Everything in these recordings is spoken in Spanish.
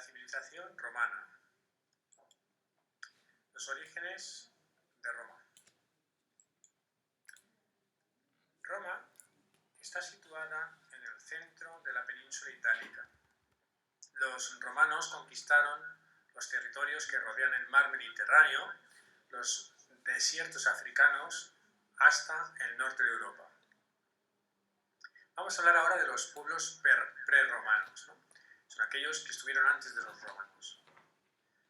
civilización romana. Los orígenes de Roma. Roma está situada en el centro de la península itálica. Los romanos conquistaron los territorios que rodean el mar Mediterráneo, los desiertos africanos, hasta el norte de Europa. Vamos a hablar ahora de los pueblos prerromanos, ¿no? Son aquellos que estuvieron antes de los romanos.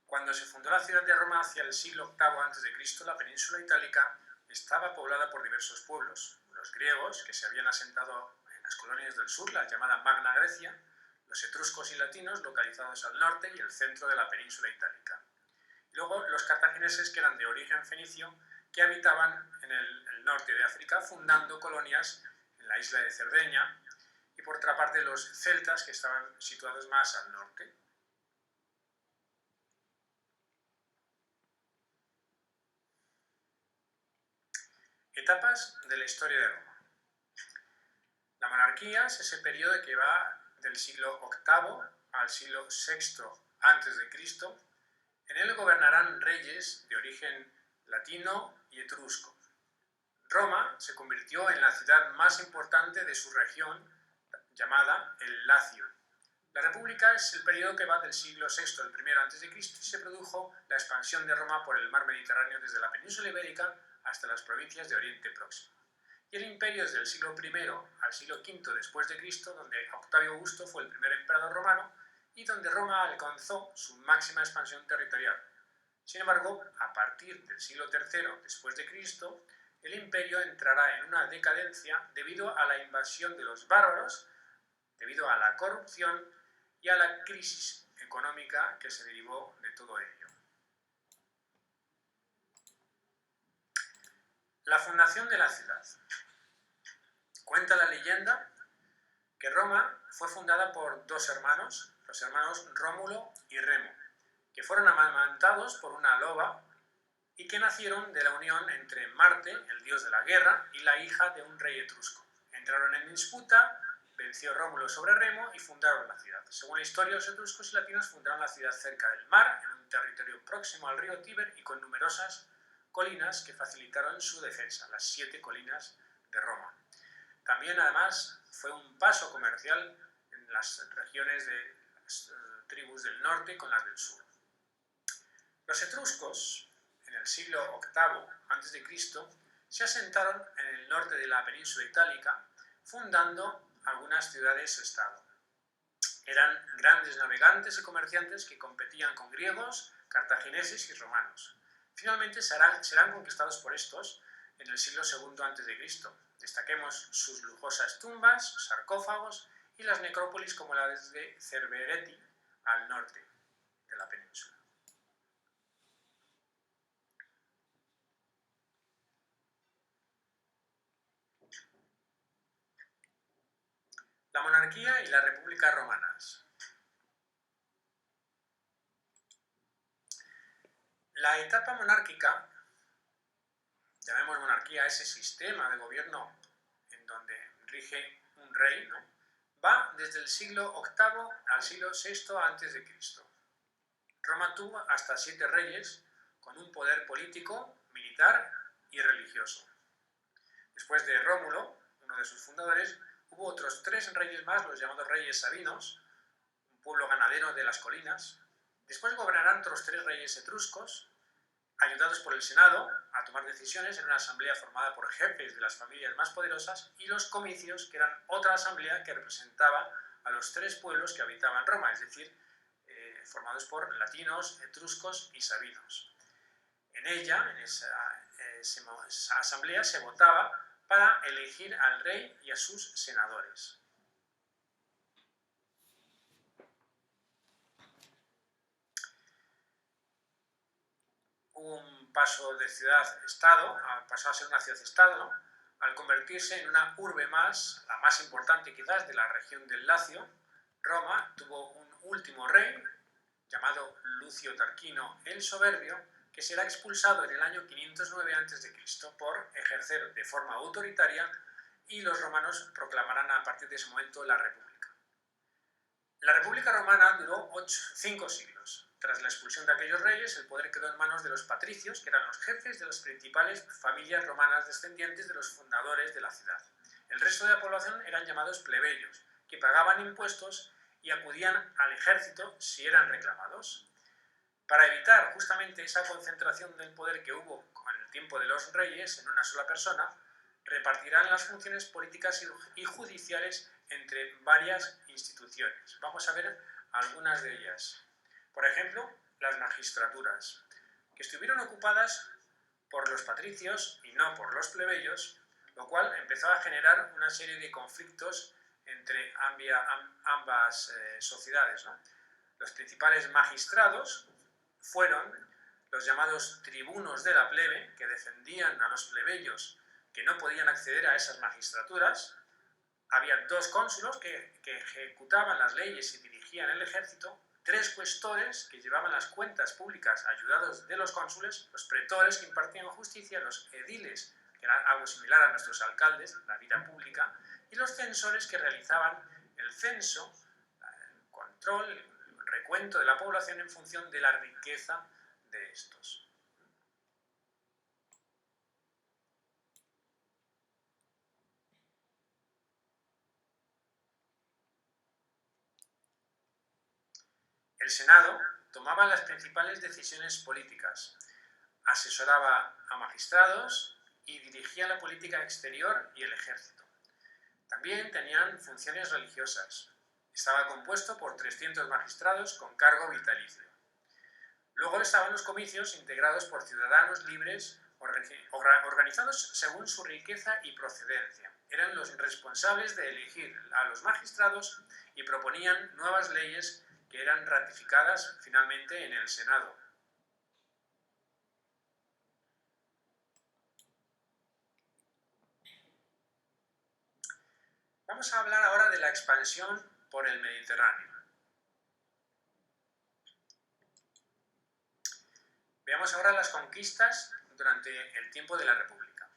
Cuando se fundó la ciudad de Roma hacia el siglo VIII a.C., la península itálica estaba poblada por diversos pueblos. Los griegos, que se habían asentado en las colonias del sur, la llamada Magna Grecia, los etruscos y latinos, localizados al norte y el centro de la península itálica. Y luego los cartagineses, que eran de origen fenicio, que habitaban en el norte de África, fundando colonias en la isla de Cerdeña, y por otra parte los celtas, que estaban situados más al norte. Etapas de la historia de Roma. La monarquía es ese periodo que va del siglo VIII al siglo VI a.C. En él gobernarán reyes de origen latino y etrusco. Roma se convirtió en la ciudad más importante de su región, llamada el Lacio. La República es el periodo que va del siglo VI al I a.C. y se produjo la expansión de Roma por el mar Mediterráneo desde la península ibérica hasta las provincias de Oriente Próximo. Y el imperio desde el siglo I al siglo V después de Cristo, donde Octavio Augusto fue el primer emperador romano y donde Roma alcanzó su máxima expansión territorial. Sin embargo, a partir del siglo III después de Cristo, el imperio entrará en una decadencia debido a la invasión de los bárbaros, debido a la corrupción y a la crisis económica que se derivó de todo ello. La fundación de la ciudad. Cuenta la leyenda que Roma fue fundada por dos hermanos, los hermanos Rómulo y Remo, que fueron amamantados por una loba y que nacieron de la unión entre Marte, el dios de la guerra, y la hija de un rey etrusco. Entraron en disputa, venció Rómulo sobre Remo y fundaron la ciudad. Según la historia, los etruscos y latinos fundaron la ciudad cerca del mar, en un territorio próximo al río Tíber y con numerosas colinas que facilitaron su defensa, las 7 colinas de Roma. También, además, fue un paso comercial en las regiones de las tribus del norte con las del sur. Los etruscos, en el siglo VIII a.C., se asentaron en el norte de la península itálica, fundando algunas ciudades-estado. Eran grandes navegantes y comerciantes que competían con griegos, cartagineses y romanos. Finalmente serán conquistados por estos en el siglo II a.C. Destaquemos sus lujosas tumbas, sarcófagos y las necrópolis como la de Cerbereti, al norte de la península. La monarquía y la república romanas. La etapa monárquica, llamemos monarquía a ese sistema de gobierno en donde rige un rey, ¿no?, va desde el siglo VIII al siglo VI a.C. Roma tuvo hasta 7 reyes con un poder político, militar y religioso. Después de Rómulo, uno de sus fundadores, hubo otros 3 reyes más, los llamados reyes sabinos, un pueblo ganadero de las colinas. Después gobernarán otros 3 reyes etruscos, ayudados por el Senado a tomar decisiones en una asamblea formada por jefes de las familias más poderosas, y los comicios, que eran otra asamblea que representaba a los 3 pueblos que habitaban Roma, es decir, formados por latinos, etruscos y sabinos. En ella, en esa asamblea, se votaba para elegir al rey y a sus senadores. Un paso de ciudad-estado, pasó a ser una ciudad-estado, ¿no?, al convertirse en una urbe más, la más importante quizás de la región del Lacio. Roma tuvo un último rey, llamado Lucio Tarquino el Soberbio, que será expulsado en el año 509 a.C. por ejercer de forma autoritaria, y los romanos proclamarán a partir de ese momento la República. La República Romana duró 5 siglos. Tras la expulsión de aquellos reyes, el poder quedó en manos de los patricios, que eran los jefes de las principales familias romanas descendientes de los fundadores de la ciudad. El resto de la población eran llamados plebeyos, que pagaban impuestos y acudían al ejército si eran reclamados. Para evitar justamente esa concentración del poder que hubo en el tiempo de los reyes en una sola persona, repartirán las funciones políticas y judiciales entre varias instituciones. Vamos a ver algunas de ellas. Por ejemplo, las magistraturas, que estuvieron ocupadas por los patricios y no por los plebeyos, lo cual empezó a generar una serie de conflictos entre ambas sociedades, ¿no? Los principales magistrados fueron los llamados tribunos de la plebe, que defendían a los plebeyos que no podían acceder a esas magistraturas. Había 2 cónsulos que ejecutaban las leyes y dirigían el ejército, 3 cuestores que llevaban las cuentas públicas ayudados de los cónsules, los pretores que impartían justicia, los ediles, que era algo similar a nuestros alcaldes, la vida pública, y los censores que realizaban el censo, el control, el recuento de la población en función de la riqueza de estos. El Senado tomaba las principales decisiones políticas, asesoraba a magistrados y dirigía la política exterior y el ejército. También tenían funciones religiosas. Estaba compuesto por 300 magistrados con cargo vitalicio. Luego estaban los comicios integrados por ciudadanos libres organizados según su riqueza y procedencia. Eran los responsables de elegir a los magistrados y proponían nuevas leyes que eran ratificadas finalmente en el Senado. Vamos a hablar ahora de la expansión por el Mediterráneo. Veamos ahora las conquistas durante el tiempo de la República.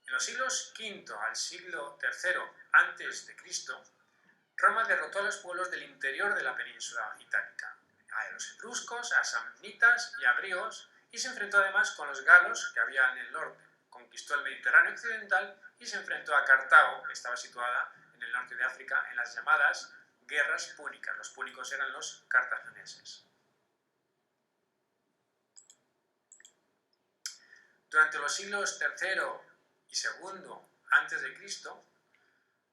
En los siglos V al siglo III a.C., Roma derrotó a los pueblos del interior de la península itálica, a los etruscos, a samnitas y a griegos, y se enfrentó además con los galos que había en el norte. Conquistó el Mediterráneo occidental y se enfrentó a Cartago, que estaba situada en el norte de África, en las llamadas guerras púnicas. Los púnicos eran los cartagineses. Durante los siglos III y II a.C.,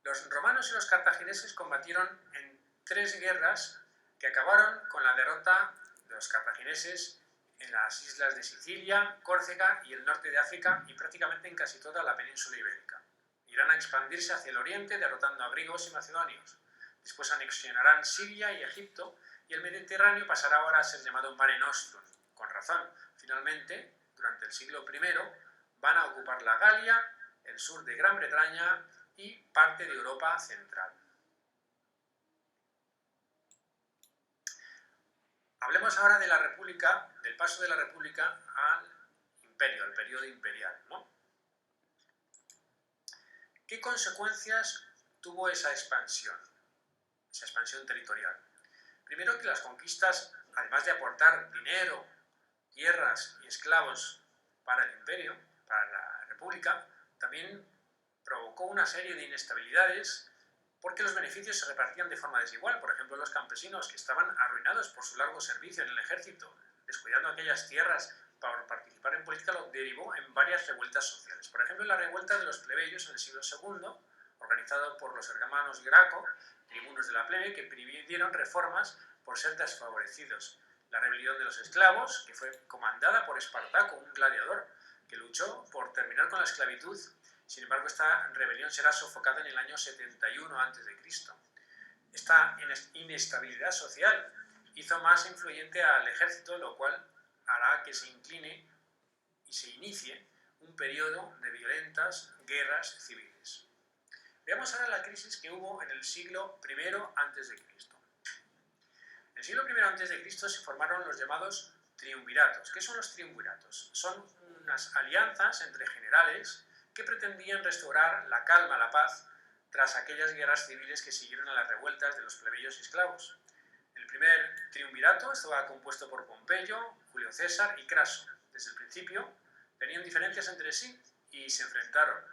los romanos y los cartagineses combatieron en 3 guerras que acabaron con la derrota de los cartagineses en las islas de Sicilia, Córcega y el norte de África y prácticamente en casi toda la península ibérica. Irán a expandirse hacia el oriente derrotando a griegos y macedonios. Después anexionarán Siria y Egipto y el Mediterráneo pasará ahora a ser llamado Mare Nostrum. Con razón, finalmente, durante el siglo I, van a ocupar la Galia, el sur de Gran Bretaña y parte de Europa central. Hablemos ahora de la República, del paso de la República al Imperio, al periodo imperial, ¿no? ¿Qué consecuencias tuvo esa expansión territorial? Primero, que las conquistas, además de aportar dinero, tierras y esclavos para el imperio, para la República, también provocó una serie de inestabilidades porque los beneficios se repartían de forma desigual. Por ejemplo, los campesinos, que estaban arruinados por su largo servicio en el ejército, descuidando aquellas tierras para participar en política, lo derivó en varias revueltas sociales. Por ejemplo, la revuelta de los plebeyos en el siglo II, organizada por los hermanos Graco, tribunos de la plebe, que pidieron reformas por ser desfavorecidos. La rebelión de los esclavos, que fue comandada por Espartaco, un gladiador, que luchó por terminar con la esclavitud. Sin embargo, esta rebelión será sofocada en el año 71 a.C. Esta inestabilidad social hizo más influyente al ejército, lo cual hará que se incline y se inicie un periodo de violentas guerras civiles. Veamos ahora la crisis que hubo en el siglo I a.C. En el siglo I a.C. se formaron los llamados triunviratos. ¿Qué son los triunviratos? Son unas alianzas entre generales que pretendían restaurar la calma, la paz tras aquellas guerras civiles que siguieron a las revueltas de los plebeyos y esclavos. El primer triunvirato estaba compuesto por Pompeyo, Julio César y Craso. Desde el principio tenían diferencias entre sí y se enfrentaron.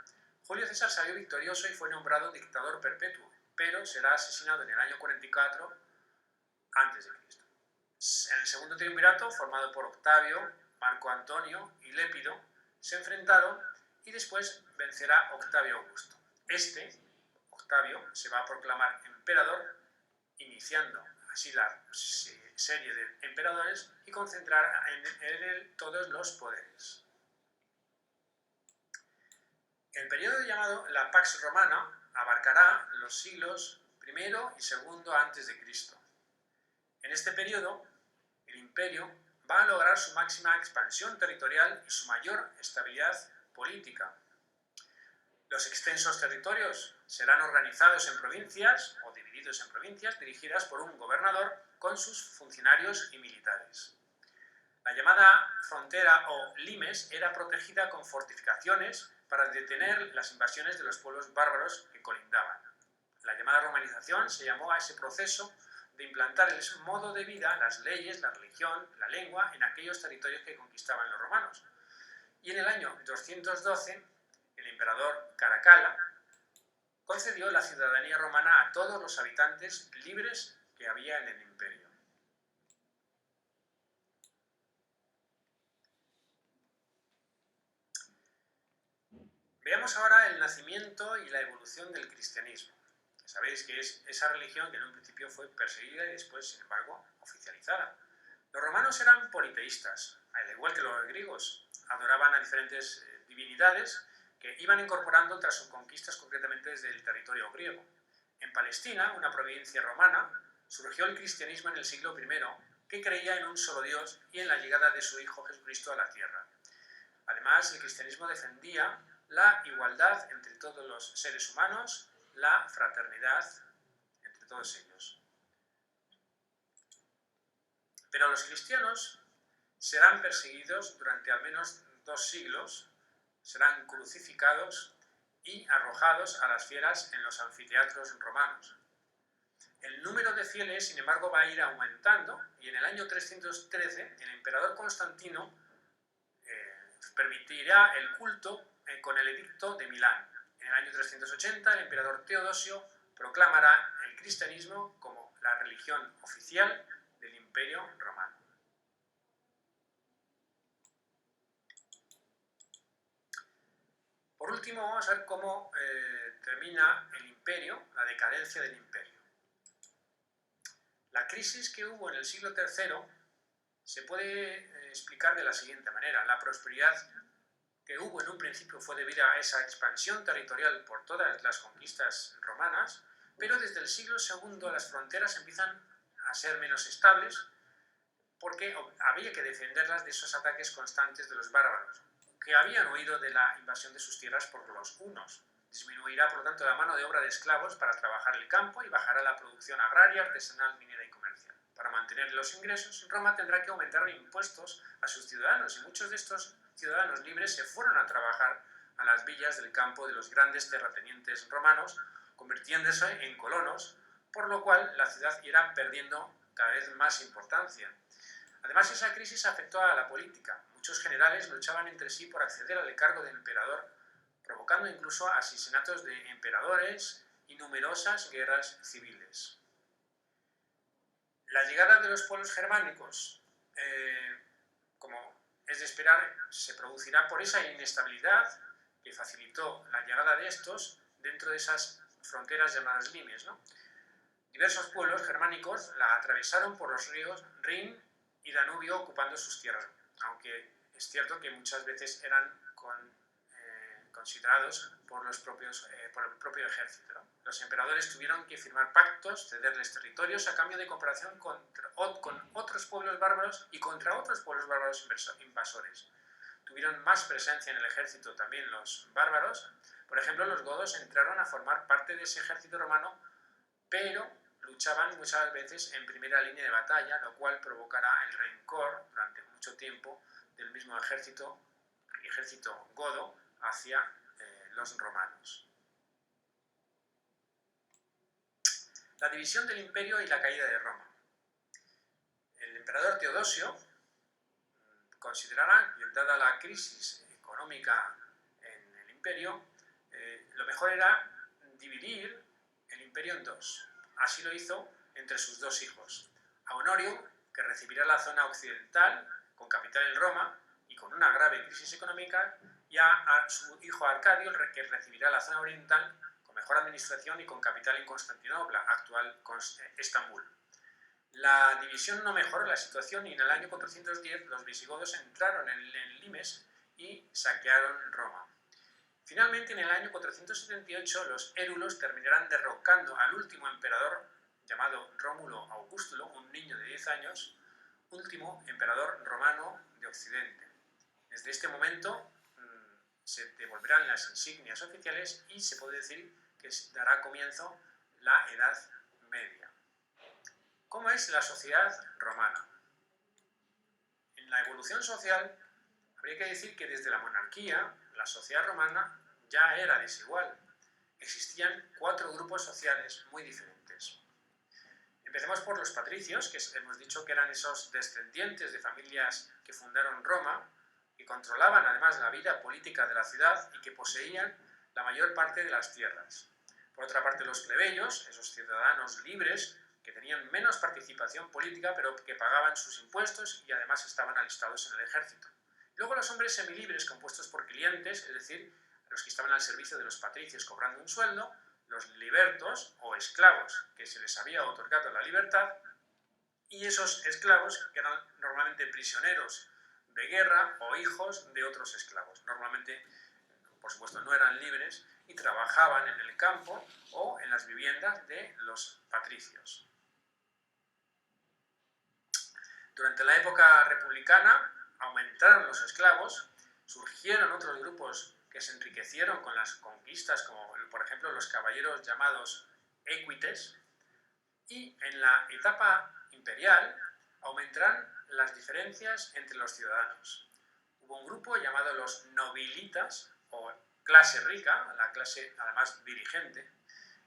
Julio César salió victorioso y fue nombrado dictador perpetuo, pero será asesinado en el año 44 a.C. En el segundo triunvirato, formado por Octavio, Marco Antonio y Lépido, se enfrentaron y después vencerá Octavio Augusto. Octavio, se va a proclamar emperador, iniciando así la serie de emperadores y concentrar en él todos los poderes. El periodo llamado la Pax Romana abarcará los siglos I y II a.C. En este periodo, el imperio va a lograr su máxima expansión territorial y su mayor estabilidad política. Los extensos territorios serán organizados en provincias o divididos en provincias dirigidas por un gobernador con sus funcionarios y militares. La llamada frontera o limes era protegida con fortificaciones para detener las invasiones de los pueblos bárbaros que colindaban. La llamada romanización se llamó a ese proceso de implantar el modo de vida, las leyes, la religión, la lengua en aquellos territorios que conquistaban los romanos. Y en el año 212, el emperador Caracalla concedió la ciudadanía romana a todos los habitantes libres que había en el imperio. Veamos ahora el nacimiento y la evolución del cristianismo. Sabéis que es esa religión que en un principio fue perseguida y después, sin embargo, oficializada. Los romanos eran politeístas, al igual que los griegos. Adoraban a diferentes divinidades que iban incorporando tras sus conquistas, concretamente desde el territorio griego. En Palestina, una provincia romana, surgió el cristianismo en el siglo I, que creía en un solo Dios y en la llegada de su Hijo Jesucristo a la tierra. Además, el cristianismo defendía la igualdad entre todos los seres humanos, la fraternidad entre todos ellos. Pero los cristianos serán perseguidos durante al menos 2 siglos, serán crucificados y arrojados a las fieras en los anfiteatros romanos. El número de fieles, sin embargo, va a ir aumentando y en el año 313 el emperador Constantino permitirá el culto con el edicto de Milán. En el año 380 el emperador Teodosio proclamará el cristianismo como la religión oficial del Imperio Romano. Por último, vamos a ver cómo termina el imperio, la decadencia del imperio. La crisis que hubo en el siglo III se puede explicar de la siguiente manera. La prosperidad que hubo en un principio fue debida a esa expansión territorial por todas las conquistas romanas, pero desde el siglo II las fronteras empiezan a ser menos estables porque había que defenderlas de esos ataques constantes de los bárbaros, que habían huido de la invasión de sus tierras por los hunos. Disminuirá, por lo tanto, la mano de obra de esclavos para trabajar el campo y bajará la producción agraria, artesanal, minera y comercial. Para mantener los ingresos, Roma tendrá que aumentar impuestos a sus ciudadanos y muchos de estos ciudadanos libres se fueron a trabajar a las villas del campo de los grandes terratenientes romanos, convirtiéndose en colonos, por lo cual la ciudad irá perdiendo cada vez más importancia. Además, esa crisis afectó a la política. Muchos generales luchaban entre sí por acceder al cargo de emperador, provocando incluso asesinatos de emperadores y numerosas guerras civiles. La llegada de los pueblos germánicos, como es de esperar, se producirá por esa inestabilidad que facilitó la llegada de estos dentro de esas fronteras llamadas limes, ¿no? Diversos pueblos germánicos la atravesaron por los ríos Rin y Danubio ocupando sus tierras, aunque es cierto que muchas veces eran considerados por el propio ejército, ¿no? Los emperadores tuvieron que firmar pactos, cederles territorios a cambio de cooperación con otros pueblos bárbaros y contra otros pueblos bárbaros invasores. Tuvieron más presencia en el ejército también los bárbaros. Por ejemplo, los godos entraron a formar parte de ese ejército romano, pero luchaban muchas veces en primera línea de batalla, lo cual provocará el rencor durante mucho tiempo del mismo ejército godo hacia los romanos. La división del imperio y la caída de Roma. El emperador Teodosio considerará que, dada la crisis económica en el imperio, lo mejor era dividir el imperio en dos. Así lo hizo entre sus dos hijos. A Honorio, que recibirá la zona occidental con capital en Roma y con una grave crisis económica, y a su hijo Arcadio, que recibirá la zona oriental con mejor administración y con capital en Constantinopla, actual Estambul. La división no mejoró la situación y en el año 410 los visigodos entraron en Limes y saquearon Roma. Finalmente, en el año 478, los érulos terminarán derrocando al último emperador llamado Rómulo Augustulo, un niño de 10 años, último emperador romano de Occidente. Desde este momento se devolverán las insignias oficiales y se puede decir que dará comienzo la Edad Media. ¿Cómo es la sociedad romana? En la evolución social, habría que decir que desde la monarquía, la sociedad romana ya era desigual. Existían 4 grupos sociales muy diferentes. Empecemos por los patricios, que hemos dicho que eran esos descendientes de familias que fundaron Roma, que controlaban además la vida política de la ciudad y que poseían la mayor parte de las tierras. Por otra parte, los plebeyos, esos ciudadanos libres, que tenían menos participación política, pero que pagaban sus impuestos y además estaban alistados en el ejército. Luego los hombres semilibres, compuestos por clientes, es decir, los que estaban al servicio de los patricios cobrando un sueldo, los libertos o esclavos, que se les había otorgado la libertad, y esos esclavos que eran normalmente prisioneros de guerra o hijos de otros esclavos. Normalmente, por supuesto, no eran libres y trabajaban en el campo o en las viviendas de los patricios. Durante la época republicana aumentaron los esclavos, surgieron otros grupos que se enriquecieron con las conquistas, como por ejemplo los caballeros llamados equites, y en la etapa imperial aumentarán las diferencias entre los ciudadanos. Hubo un grupo llamado los nobilitas, o clase rica, la clase además dirigente.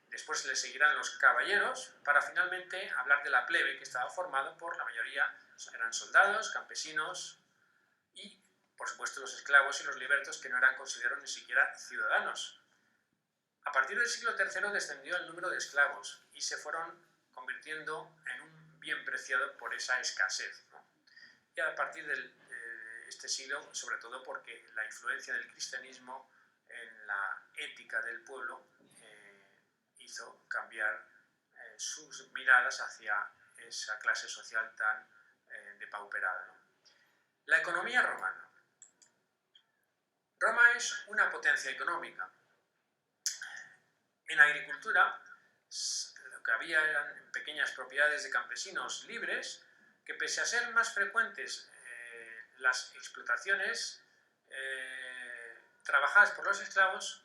Después le seguirán los caballeros, para finalmente hablar de la plebe, que estaba formado por la mayoría, eran soldados, campesinos y, por supuesto, los esclavos y los libertos, que no eran considerados ni siquiera ciudadanos. A partir del siglo III descendió el número de esclavos y se fueron convirtiendo en un bien preciado por esa escasez, ¿no? Y a partir de este siglo, sobre todo porque la influencia del cristianismo en la ética del pueblo hizo cambiar sus miradas hacia esa clase social tan depauperada, ¿no? La economía romana. Roma es una potencia económica. En la agricultura, lo que había eran pequeñas propiedades de campesinos libres que, pese a ser más frecuentes las explotaciones trabajadas por los esclavos,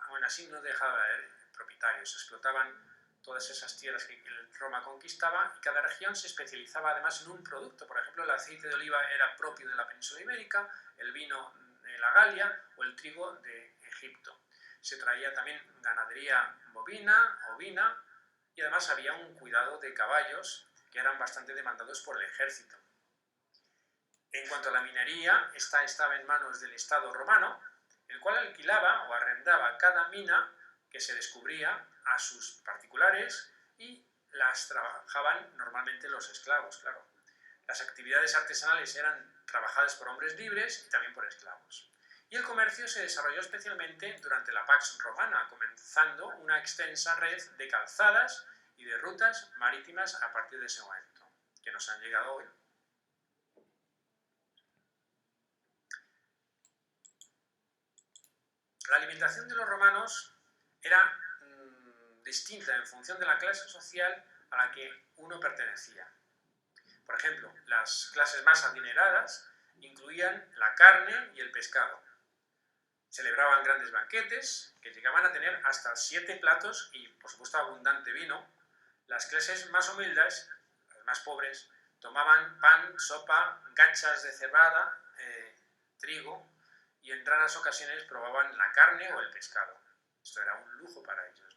aún así no dejaba de haber propietarios. Explotaban todas esas tierras que Roma conquistaba y cada región se especializaba además en un producto. Por ejemplo, el aceite de oliva era propio de la península ibérica, el vino de la Galia o el trigo de Egipto. Se traía también ganadería bovina, ovina, y además había un cuidado de caballos que eran bastante demandados por el ejército. En cuanto a la minería, esta estaba en manos del Estado romano, el cual alquilaba o arrendaba cada mina que se descubría a sus particulares y las trabajaban normalmente los esclavos, claro. Las actividades artesanales eran trabajadas por hombres libres y también por esclavos. Y el comercio se desarrolló especialmente durante la Pax Romana, comenzando una extensa red de calzadas y de rutas marítimas a partir de ese momento, que nos han llegado hoy. La alimentación de los romanos era distinta en función de la clase social a la que uno pertenecía. Por ejemplo, las clases más adineradas incluían la carne y el pescado. Celebraban grandes banquetes que llegaban a tener hasta 7 platos y, por supuesto, abundante vino. Las clases más humildes, las más pobres, tomaban pan, sopa, gachas de cebada, trigo, y en raras ocasiones probaban la carne o el pescado. Esto era un lujo para ellos.